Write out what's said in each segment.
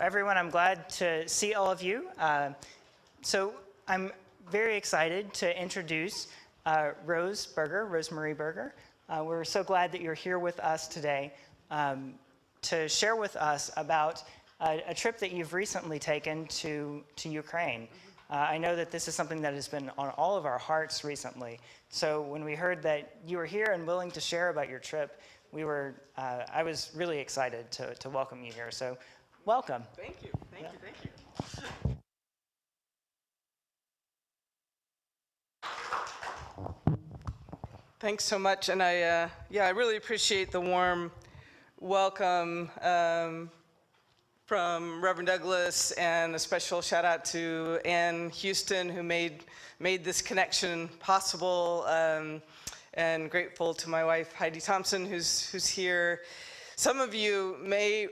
everyone, I'm glad to see all of you. So I'm very excited to introduce Marie Berger. We're so glad that you're here with us today to share with us about a trip that you've recently taken to Ukraine. I know that this is something that has been on all of our hearts recently. So when we heard that you were here and willing to share about your trip, I was really excited to welcome you here. So welcome. Thank you. Thank you. Thanks so much, and I really appreciate the warm welcome from Reverend Douglas, and a special shout out to Ann Houston, who made this connection possible, and grateful to my wife Heidi Thompson, who's here. Some of you may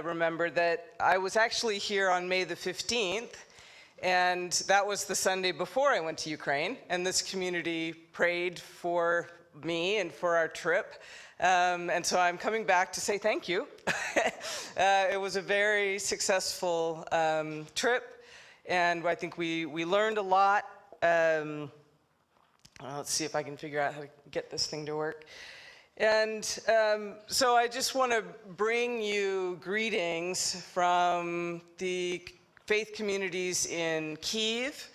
remember that I was actually here on May the 15th, and that was the Sunday before I went to Ukraine, and this community prayed for me and for our trip. And so I'm coming back to say thank you. It was a very successful trip, and I think we learned a lot. Let's see if I can figure out how to get this thing to work. And so I just want to bring you greetings from the faith communities in Kyiv,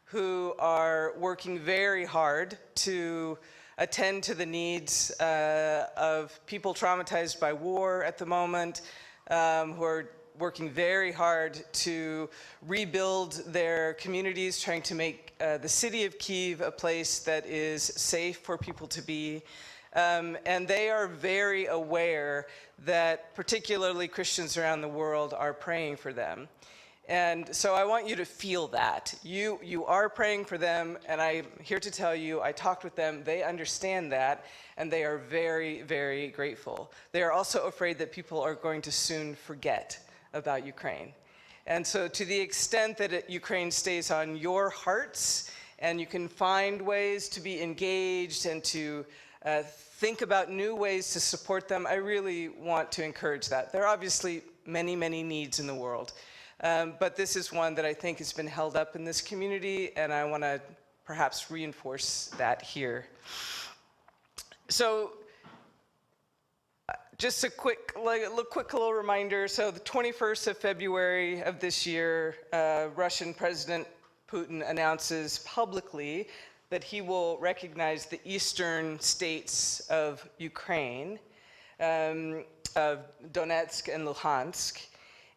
who are working very hard to attend to the needs of people traumatized by war at the moment, who are working very hard to rebuild their communities, trying to make the city of Kyiv a place that is safe for people to be. And they are very aware that particularly Christians around the world are praying for them. And so I want you to feel that. You are praying for them, and I'm here to tell you, I talked with them, they understand that, and they are very, very grateful. They are also afraid that people are going to soon forget about Ukraine. And so to the extent that Ukraine stays on your hearts, and you can find ways to be engaged and to think about new ways to support them, I really want to encourage that. There are obviously many, many needs in the world. But this is one that I think has been held up in this community, and I want to perhaps reinforce that here. So just a quick little reminder. So the 21st of February of this year, Russian President Putin announces publicly that he will recognize the eastern states of Ukraine, of Donetsk and Luhansk.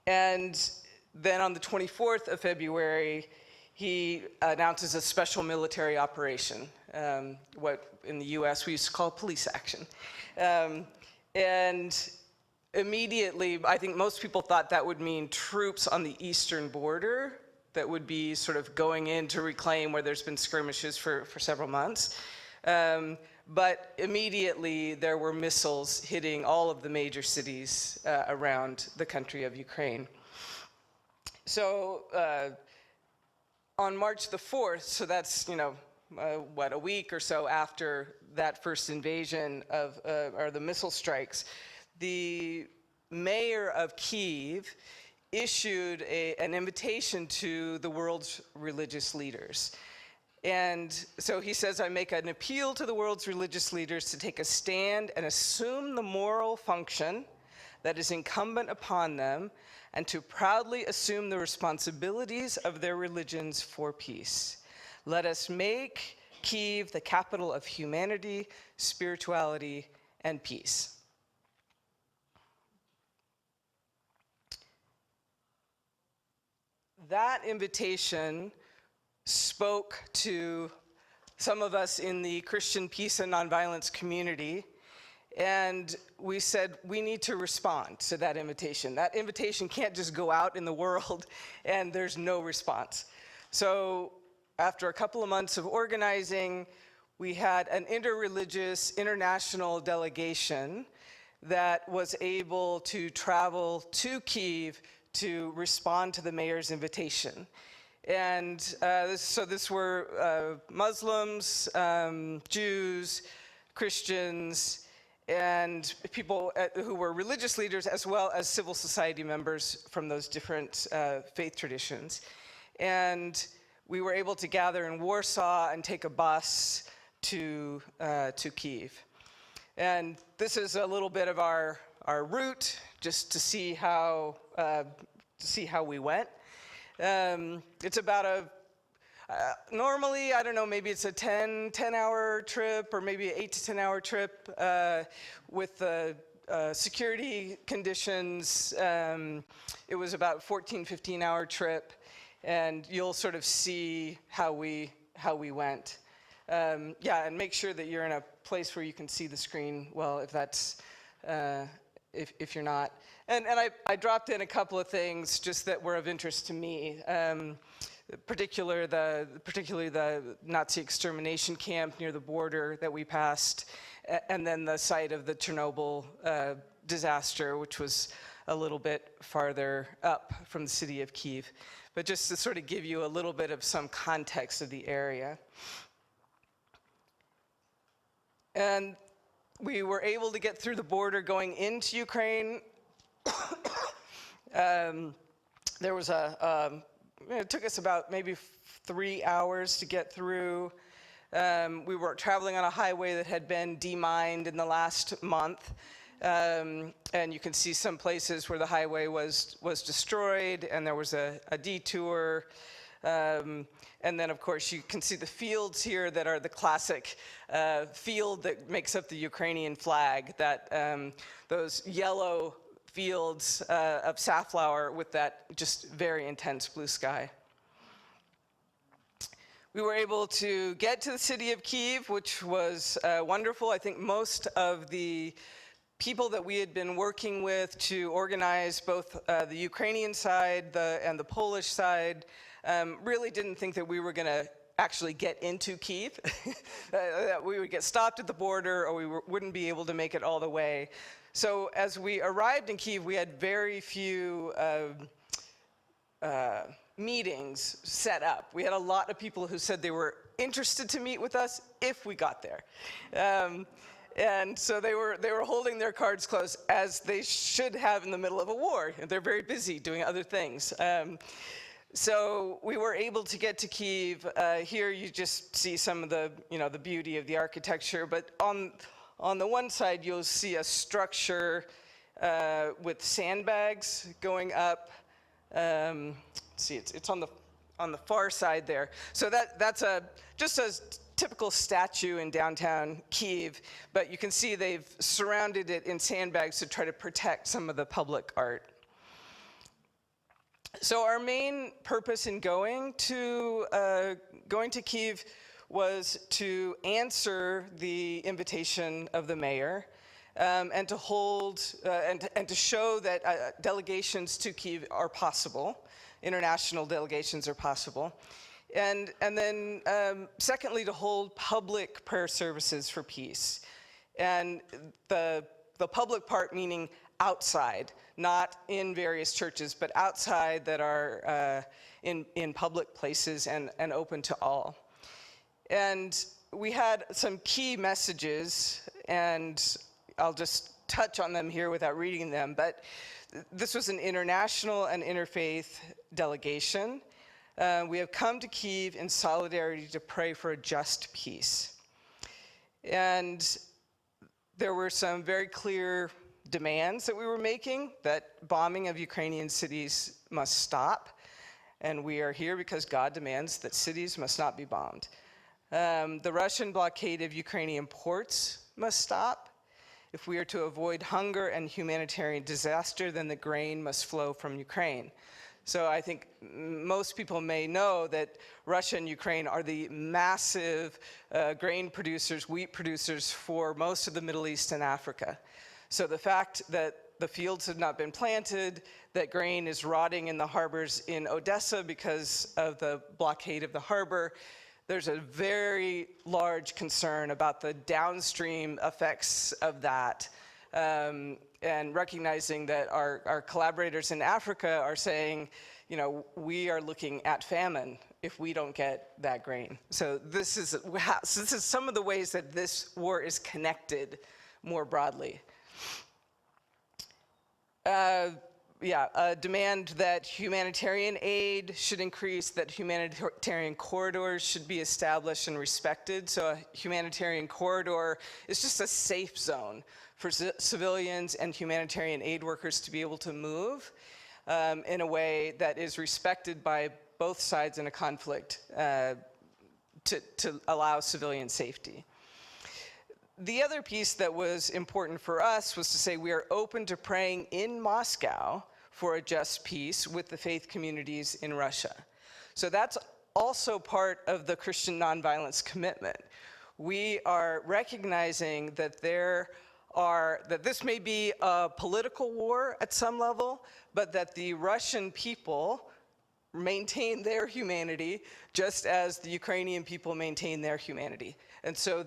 And then on the 24th of February, he announces a special military operation, what in the US we used to call police action. And immediately, I think most people thought that would mean troops on the eastern border that would be sort of going in to reclaim where there's been skirmishes for several months. But immediately there were missiles hitting all of the major cities around the country of Ukraine. So on March the 4th, so that's, a week or so after that first invasion or the missile strikes, the mayor of Kyiv issued an invitation to the world's religious leaders. And so he says, I make an appeal to the world's religious leaders to take a stand and assume the moral function that is incumbent upon them, and to proudly assume the responsibilities of their religions for peace. Let us make Kyiv the capital of humanity, spirituality, and peace. That invitation spoke to some of us in the Christian peace and nonviolence community, and we said we need to respond to that invitation. That invitation can't just go out in the world and there's no response. So after a couple of months of organizing, we had an interreligious international delegation that was able to travel to Kyiv to respond to the mayor's invitation. And so this were Muslims, Jews, Christians, and people who were religious leaders, as well as civil society members from those different faith traditions. And we were able to gather in Warsaw and take a bus to Kyiv. And this is a little bit of our route, just to see how we went. It's about normally, I don't know, maybe it's a 10-hour trip, or maybe an 8 to 10 hour trip. With the security conditions, it was about a 14, 15-hour trip, and you'll sort of see how we went. Yeah, and make sure that you're in a place where you can see the screen well, if that's if you're not. And I dropped in a couple of things just that were of interest to me. Particularly the Nazi extermination camp near the border that we passed, and then the site of the Chernobyl disaster, which was a little bit farther up from the city of Kyiv. But just to sort of give you a little bit of some context of the area. And we were able to get through the border going into Ukraine. There was it took us about maybe 3 hours to get through. We were traveling on a highway that had been demined in the last month. And you can see some places where the highway was destroyed, and there was a detour. And then, of course, you can see the fields here that are the classic field that makes up the Ukrainian flag, those yellow fields of safflower with that just very intense blue sky. We were able to get to the city of Kyiv, which was wonderful. I think most of the people that we had been working with to organize both the Ukrainian side and the Polish side really didn't think that we were going to actually get into Kyiv, that we would get stopped at the border, or we wouldn't be able to make it all the way. So as we arrived in Kyiv, we had very few meetings set up. We had a lot of people who said they were interested to meet with us if we got there. And so they were holding their cards close, as they should have in the middle of a war. They're very busy doing other things. So we were able to get to Kyiv. Here you just see some of the beauty of the architecture, but on the one side you'll see a structure with sandbags going up. See, it's on the far side there. So that's just a typical statue in downtown Kyiv, but you can see they've surrounded it in sandbags to try to protect some of the public art. So our main purpose in going to Kyiv was to answer the invitation of the mayor, and to hold and to show that delegations to Kyiv are possible. International delegations are possible. And then secondly, to hold public prayer services for peace. And the public part meaning outside, not in various churches, but outside, that are in public places and open to all. And we had some key messages, and I'll just touch on them here without reading them, but this was an international and interfaith delegation. We have come to Kyiv in solidarity to pray for a just peace. And there were some very clear demands that we were making, that bombing of Ukrainian cities must stop. And we are here because God demands that cities must not be bombed. The Russian blockade of Ukrainian ports must stop. If we are to avoid hunger and humanitarian disaster, then the grain must flow from Ukraine. So I think most people may know that Russia and Ukraine are the massive grain producers, wheat producers for most of the Middle East and Africa. So the fact that the fields have not been planted, that grain is rotting in the harbors in Odessa because of the blockade of the harbor, there's a very large concern about the downstream effects of that. And recognizing that our collaborators in Africa are saying, we are looking at famine if we don't get that grain. So this is some of the ways that this war is connected more broadly. A demand that humanitarian aid should increase, that humanitarian corridors should be established and respected. So a humanitarian corridor is just a safe zone for civilians and humanitarian aid workers to be able to move in a way that is respected by both sides in a conflict to allow civilian safety. The other piece that was important for us was to say we are open to praying in Moscow for a just peace with the faith communities in Russia. So that's also part of the Christian nonviolence commitment. We are recognizing that that this may be a political war at some level, but that the Russian people maintain their humanity just as the Ukrainian people maintain their humanity. And so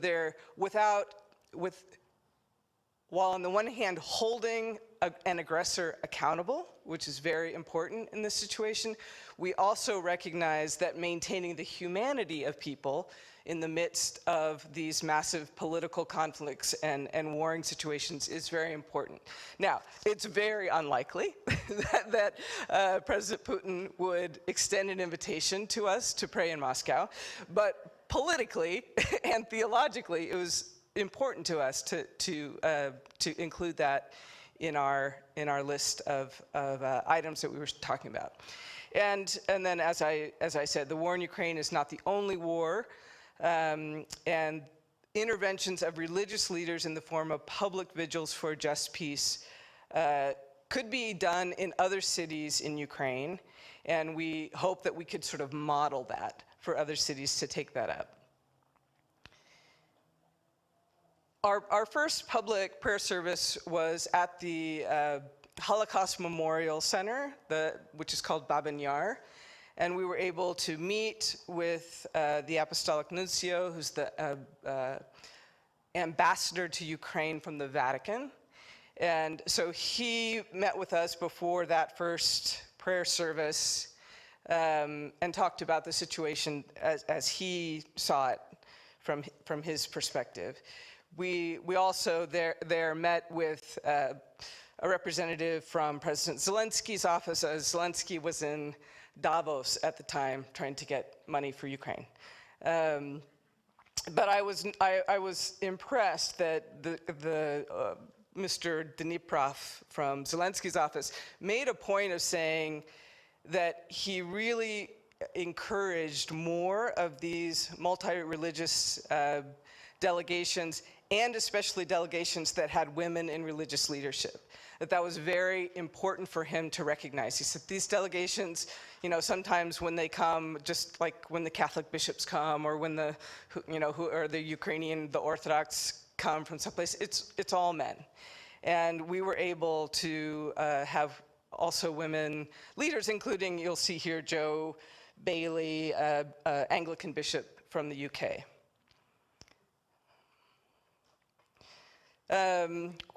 while on the one hand holding an aggressor accountable, which is very important in this situation, we also recognize that maintaining the humanity of people in the midst of these massive political conflicts and warring situations is very important. Now, it's very unlikely that President Putin would extend an invitation to us to pray in Moscow, but politically and theologically, it was important to us to include that in our list of items that we were talking about. And then, as I said, the war in Ukraine is not the only war, and interventions of religious leaders in the form of public vigils for a just peace could be done in other cities in Ukraine, and we hope that we could sort of model that for other cities to take that up. Our first public prayer service was at the Holocaust Memorial Center, which is called Babyn Yar, and we were able to meet with the Apostolic Nuncio, who's the ambassador to Ukraine from the Vatican. And so he met with us before that first prayer service and talked about the situation as he saw it from his perspective. We also there met with a representative from President Zelensky's office. Zelensky was in Davos at the time trying to get money for Ukraine. But I was impressed that Mr. Dniprov from Zelensky's office made a point of saying that he really encouraged more of these multi-religious delegations, and especially delegations that had women in religious leadership. That was very important for him to recognize. He said these delegations, sometimes when they come, just like when the Catholic bishops come, or when the Ukrainian, the Orthodox come from someplace, it's all men. And we were able to have also women leaders, including, you'll see here, Joe Bailey, Anglican bishop from the UK.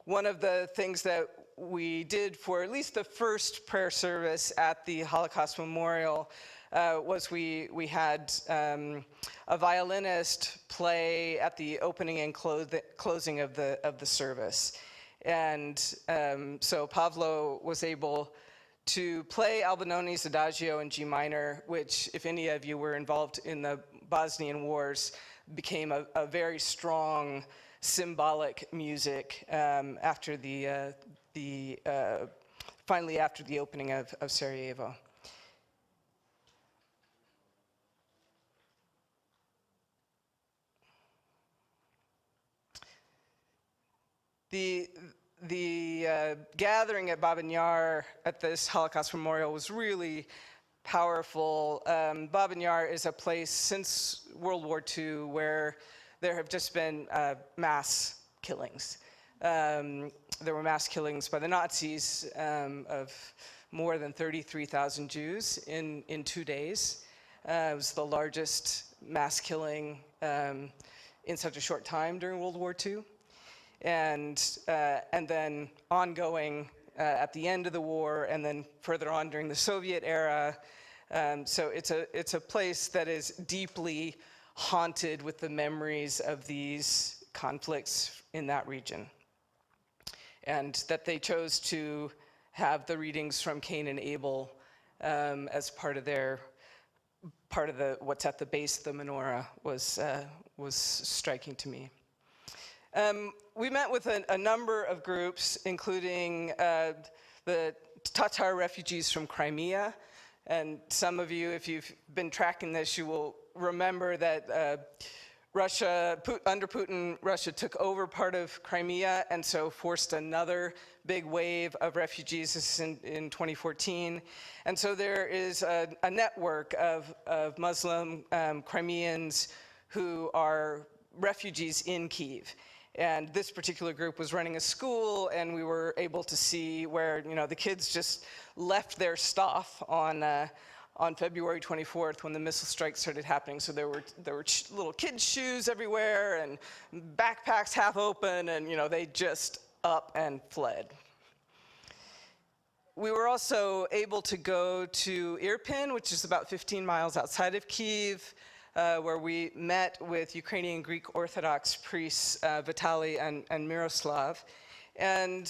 One of the things that we did for at least the first prayer service at the Holocaust Memorial was we had a violinist play at the opening and closing of the service. And so Pavlo was able to play Albinoni's Adagio in G minor, which, if any of you were involved in the Bosnian wars, became a very strong symbolic music finally after the opening of Sarajevo. The gathering at Babyn Yar at this Holocaust Memorial was really powerful. Babyn Yar is a place since World War II where there have just been mass killings. There were mass killings by the Nazis of more than 33,000 Jews in 2 days. It was the largest mass killing in such a short time during World War II. And then ongoing at the end of the war, and then further on during the Soviet era. So it's a place that is deeply haunted with the memories of these conflicts in that region. and that they chose to have the readings from Cain and Abel as part of what's at the base of the menorah was striking to me. We met with a number of groups, including the Tatar refugees from Crimea. And some of you, if you've been tracking this, you will remember that under Putin, Russia took over part of Crimea and so forced another big wave of refugees in 2014. And so there is a network of Muslim Crimeans who are refugees in Kyiv. And this particular group was running a school, and we were able to see where, the kids just left their stuff on February 24th when the missile strikes started happening. So there were little kids' shoes everywhere and backpacks half open, and they just up and fled. We were also able to go to Irpin, which is about 15 miles outside of Kyiv, where we met with Ukrainian Greek Orthodox priests Vitaly and Miroslav. And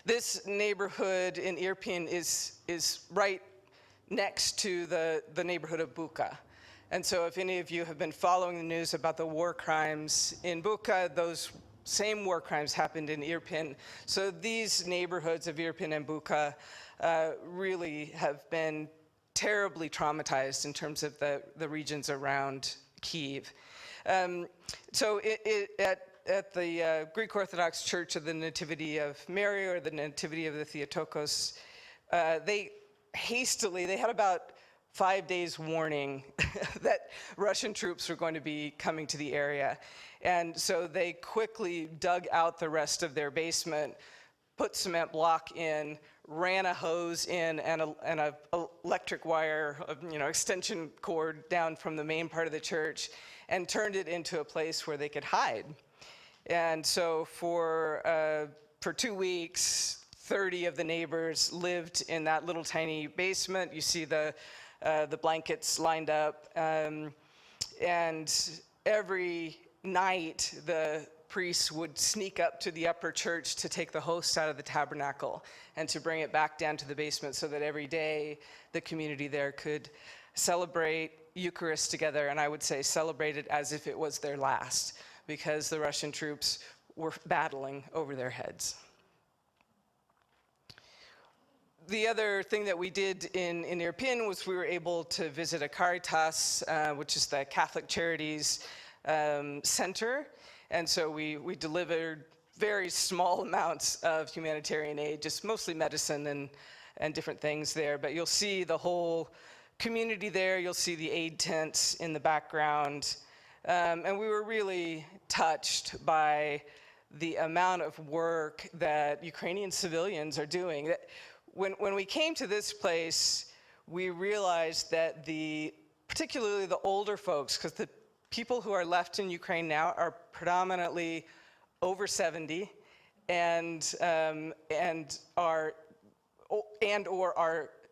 this neighborhood in Irpin is right next to the neighborhood of Bucha. And so if any of you have been following the news about the war crimes in Bucha, those same war crimes happened in Irpin. So these neighborhoods of Irpin and Bucha really have been terribly traumatized in terms of the regions around Kyiv. So at the Greek Orthodox Church of the Nativity of Mary, or the Nativity of the Theotokos, they had about 5 days warning that Russian troops were going to be coming to the area. And so they quickly dug out the rest of their basement, put cement block in, ran a hose in and a electric wire, extension cord down from the main part of the church, and turned it into a place where they could hide. And so for 2 weeks, 30 of the neighbors lived in that little tiny basement. You see the blankets lined up, and every night the priests would sneak up to the upper church to take the host out of the tabernacle and to bring it back down to the basement, so that every day the community there could celebrate Eucharist together, and I would say celebrate it as if it was their last, because the Russian troops were battling over their heads. The other thing that we did in Irpin was we were able to visit a Caritas, which is the Catholic Charities Center. And so we delivered very small amounts of humanitarian aid, just mostly medicine and different things there. But you'll see the whole community there. You'll see the aid tents in the background. And we were really touched by the amount of work that Ukrainian civilians are doing. When we came to this place, we realized that particularly the older folks, because the people who are left in Ukraine now are predominantly over 70 and are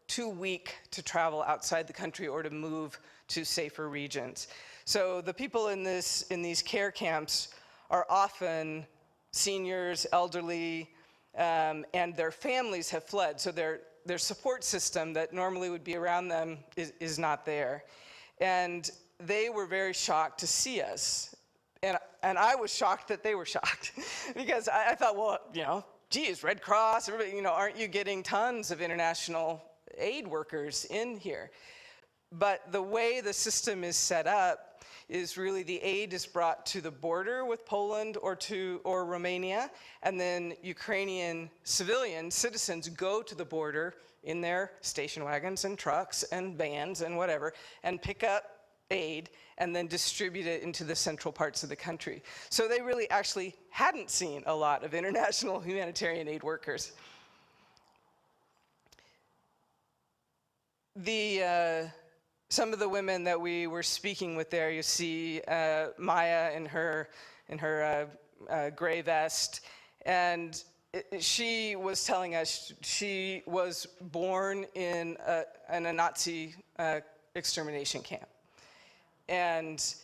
too weak to travel outside the country or to move to safer regions. So the people in these care camps are often seniors, elderly, and their families have fled. So their support system that normally would be around them is not there. And they were very shocked to see us. And I was shocked that they were shocked because I thought, well, geez, Red Cross, everybody, aren't you getting tons of international aid workers in here? But the way the system is set up is really the aid is brought to the border with Poland or Romania, and then Ukrainian citizens go to the border in their station wagons and trucks and vans and whatever, and pick up aid and then distribute it into the central parts of the country. So they really actually hadn't seen a lot of international humanitarian aid workers. Some of the women that we were speaking with there, you see Maya in her gray vest, and she was telling us she was born in a Nazi extermination camp and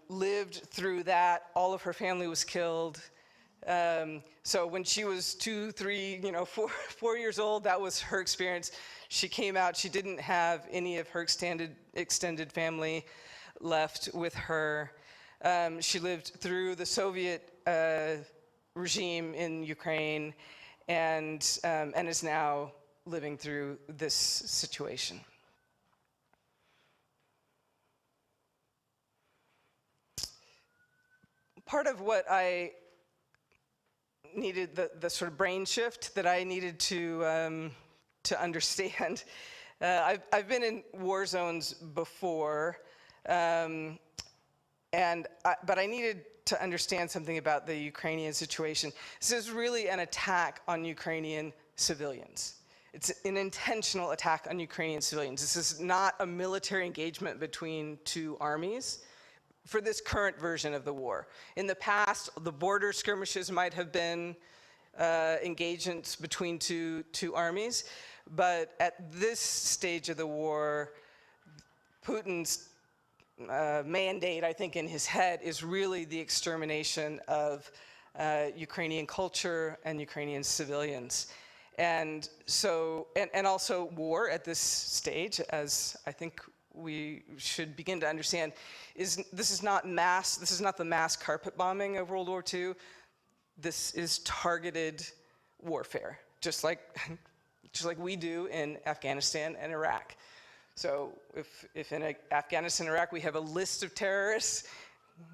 lived through that. All of her family was killed. So when she was 2, 3, 4 years old, that was her experience. She came out. She didn't have any of her extended family left with her. She lived through the Soviet regime in Ukraine, and is now living through this situation. Part of what I needed, the sort of brain shift that I needed to understand. I've been in war zones before, but I needed to understand something about the Ukrainian situation. This is really an attack on Ukrainian civilians. It's an intentional attack on Ukrainian civilians. This is not a military engagement between two armies for this current version of the war. In the past, the border skirmishes might have been engagements between two armies, but at this stage of the war, Putin's mandate, I think, in his head is really the extermination of Ukrainian culture and Ukrainian civilians. And so, and also war at this stage, as I think we should begin to understand, this is not the mass carpet bombing of World War II. This is targeted warfare, just like we do in Afghanistan and Iraq. So if in Afghanistan and Iraq we have a list of terrorists,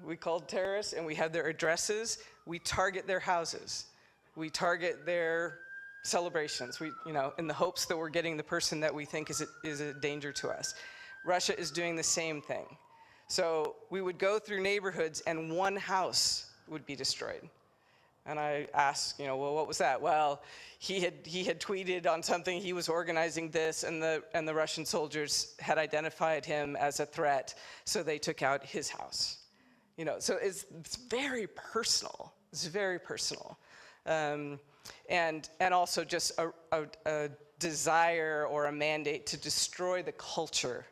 we called terrorists, and we have their addresses, we target their houses. We target their celebrations, in the hopes that we're getting the person that we think is a danger to us. Russia is doing the same thing. So we would go through neighborhoods and one house would be destroyed. And I asked, well, what was that? Well, he had tweeted on something, he was organizing this, and the Russian soldiers had identified him as a threat, so they took out his house. So it's very personal. It's very personal. And also just a desire or a mandate to destroy the culture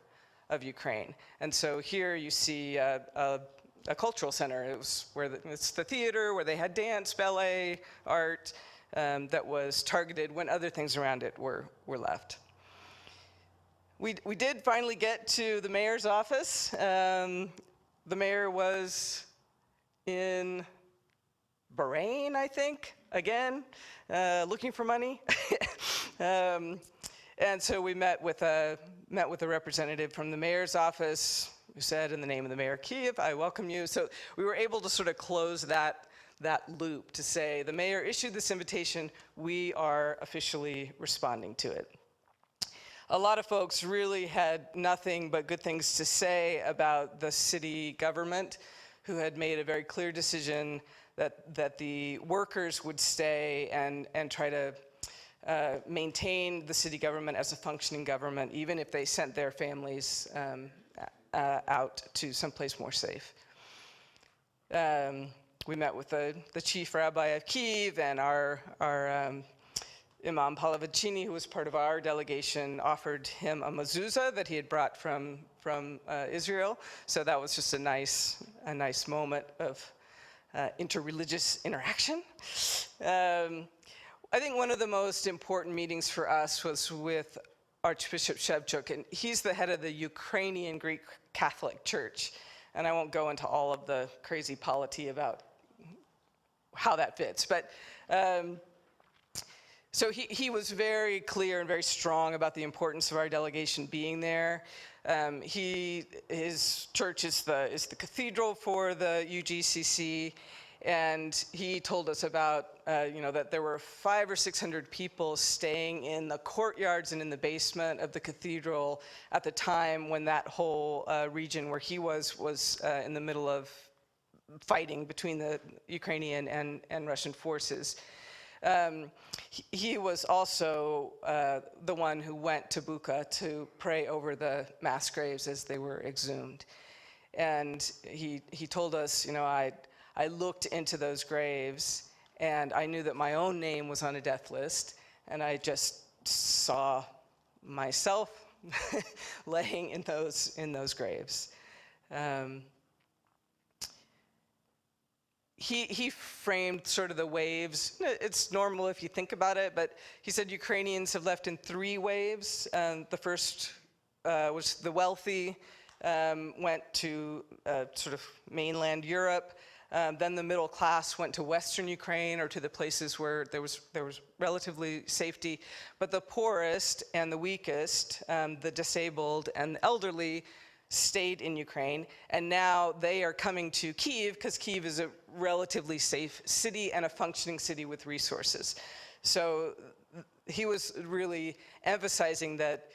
of Ukraine. And so here you see a cultural center. It's the theater where they had dance, ballet, art that was targeted when other things around it were left. We did finally get to the mayor's office. The mayor was in Bahrain, I think, again, looking for money. And so we met with a representative from the mayor's office who said, in the name of the mayor of Kyiv, I welcome you. So we were able to sort of close that loop to say, the mayor issued this invitation, we are officially responding to it. A lot of folks really had nothing but good things to say about the city government, who had made a very clear decision that the workers would stay and try to maintain the city government as a functioning government, even if they sent their families out to someplace more safe. We met with the chief rabbi of Kyiv, and our Imam Palavicini, who was part of our delegation, offered him a mezuzah that he had brought from Israel. So that was just a nice moment of interreligious interaction. I think one of the most important meetings for us was with Archbishop Shevchuk, and he's the head of the Ukrainian Greek Catholic Church. And I won't go into all of the crazy polity about how that fits, but so he was very clear and very strong about the importance of our delegation being there. His church is the cathedral for the UGCC, and he told us about that there were 500 or 600 people staying in the courtyards and in the basement of the cathedral at the time when that whole region where he was in the middle of fighting between the Ukrainian and Russian forces. He was also the one who went to Bucha to pray over the mass graves as they were exhumed. And he told us, I looked into those graves and I knew that my own name was on a death list, and I just saw myself laying in those graves. he framed sort of the waves. It's normal if you think about it, but he said Ukrainians have left in 3 waves. The first was the wealthy, went to sort of mainland Europe. Then the middle class went to Western Ukraine or to the places where there was relatively safety. But the poorest and the weakest, the disabled and the elderly, stayed in Ukraine. And now they are coming to Kyiv because Kyiv is a relatively safe city and a functioning city with resources. So he was really emphasizing that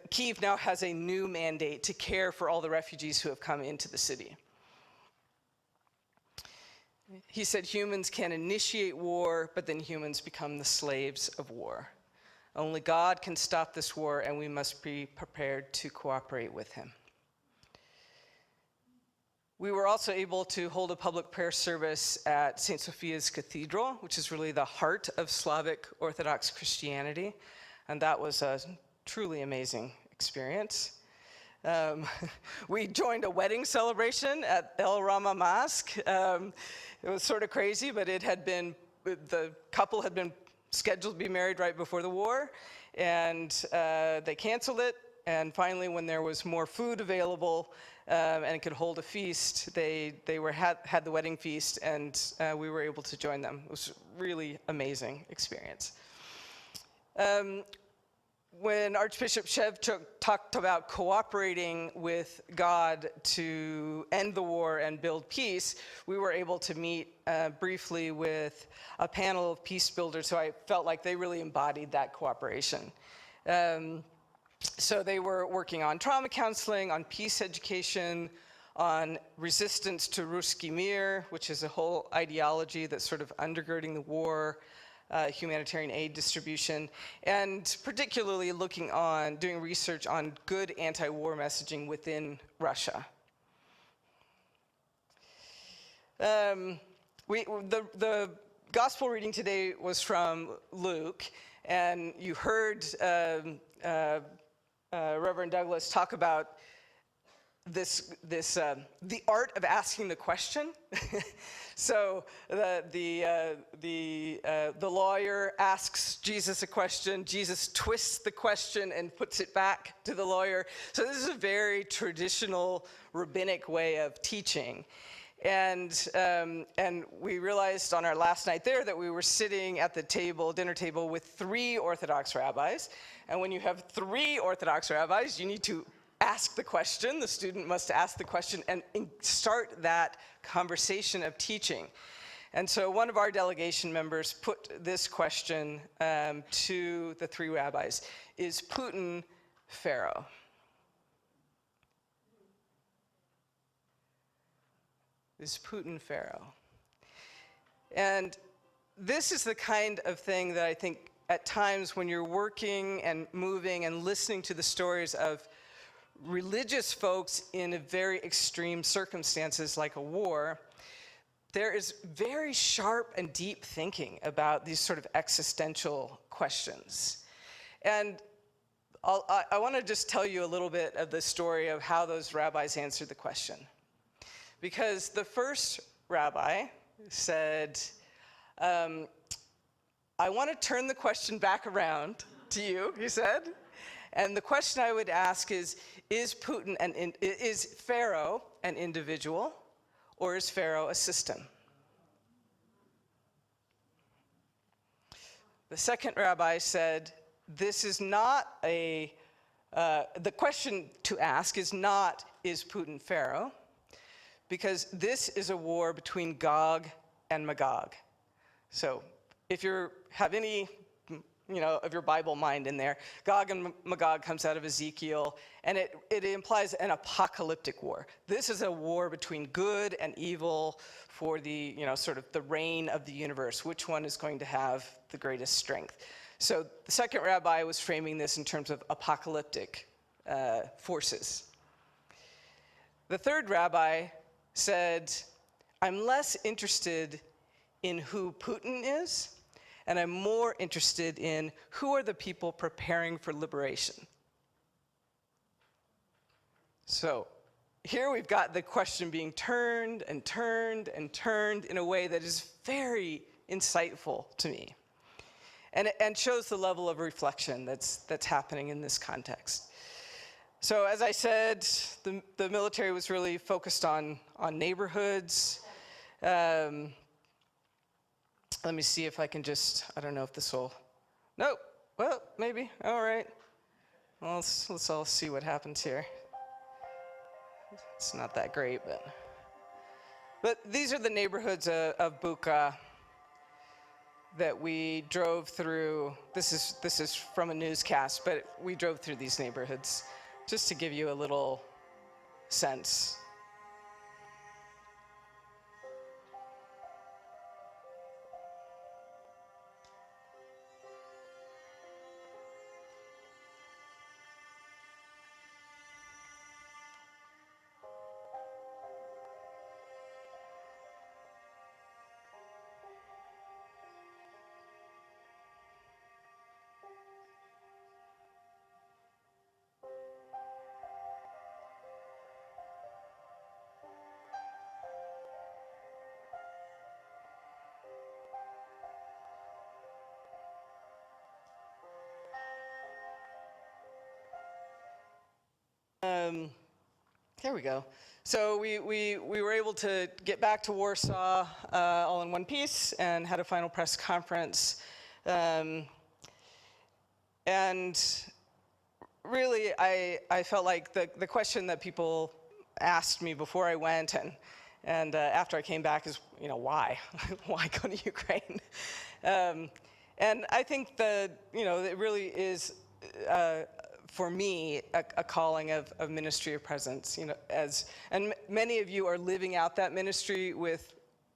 Kyiv now has a new mandate to care for all the refugees who have come into the city. He said humans can initiate war, but then humans become the slaves of war. Only God can stop this war, and we must be prepared to cooperate with him. We were also able to hold a public prayer service at St. Sophia's Cathedral, which is really the heart of Slavic Orthodox Christianity, and that was a truly amazing experience. We joined a wedding celebration at El Rama Mosque. It was sort of crazy, but the couple had been scheduled to be married right before the war, and they canceled it. And finally, when there was more food available and could hold a feast, they had the wedding feast, and we were able to join them. It was a really amazing experience. When Archbishop Shevchuk talked about cooperating with God to end the war and build peace, we were able to meet briefly with a panel of peace builders, so I felt like they really embodied that cooperation. So they were working on trauma counseling, on peace education, on resistance to Ruski Mir, which is a whole ideology that's sort of undergirding the war, humanitarian aid distribution, and particularly doing research on good anti-war messaging within Russia. The gospel reading today was from Luke, and you heard Reverend Douglas talk about the art of asking the question. So the lawyer asks Jesus a question. Jesus twists the question and puts it back to the lawyer. So this is a very traditional rabbinic way of teaching. And we realized on our last night there that we were sitting at the dinner table with 3 Orthodox rabbis. And when you have 3 Orthodox rabbis, you need to ask the question. The student must ask the question and start that conversation of teaching. And so one of our delegation members put this question to the 3 rabbis: is Putin Pharaoh? Is Putin Pharaoh? And this is the kind of thing that I think at times when you're working and moving and listening to the stories of religious folks in very extreme circumstances like a war, there is very sharp and deep thinking about these sort of existential questions. And I want to just tell you a little bit of the story of how those rabbis answered the question. Because the first rabbi said, I want to turn the question back around to you, he said. And the question I would ask is Pharaoh an individual, or is Pharaoh a system? The second rabbi said, this is not the question to ask is not, is Putin Pharaoh? Because this is a war between Gog and Magog. So if you have any of your Bible mind in there, Gog and Magog comes out of Ezekiel, and it implies an apocalyptic war. This is a war between good and evil for the, sort of the reign of the universe. Which one is going to have the greatest strength? So the second rabbi was framing this in terms of apocalyptic forces. The third rabbi said, I'm less interested in who Putin is, and I'm more interested in who are the people preparing for liberation. So here we've got the question being turned and turned and turned in a way that is very insightful to me, and shows the level of reflection that's happening in this context. So as I said, the military was really focused on neighborhoods. Let me see if I can just, I don't know if this will, nope, well, maybe, all right. Well, let's all see what happens here. It's not that great, but these are the neighborhoods of Bucha that we drove through. This is from a newscast, but we drove through these neighborhoods just to give you a little sense. There we go. So we were able to get back to Warsaw all in one piece and had a final press conference. And really, I felt like the question that people asked me before I went and after I came back is, why? Why go to Ukraine? And I think it really is, for me, a calling of ministry of presence, and many of you are living out that ministry with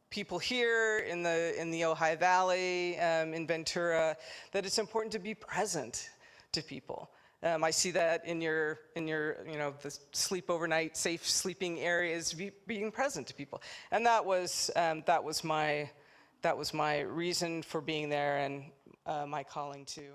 people here in the Ojai Valley, in Ventura, that it's important to be present to people. I see that in your the sleep overnight, safe sleeping areas, being present to people, and that was my reason for being there, and my calling too.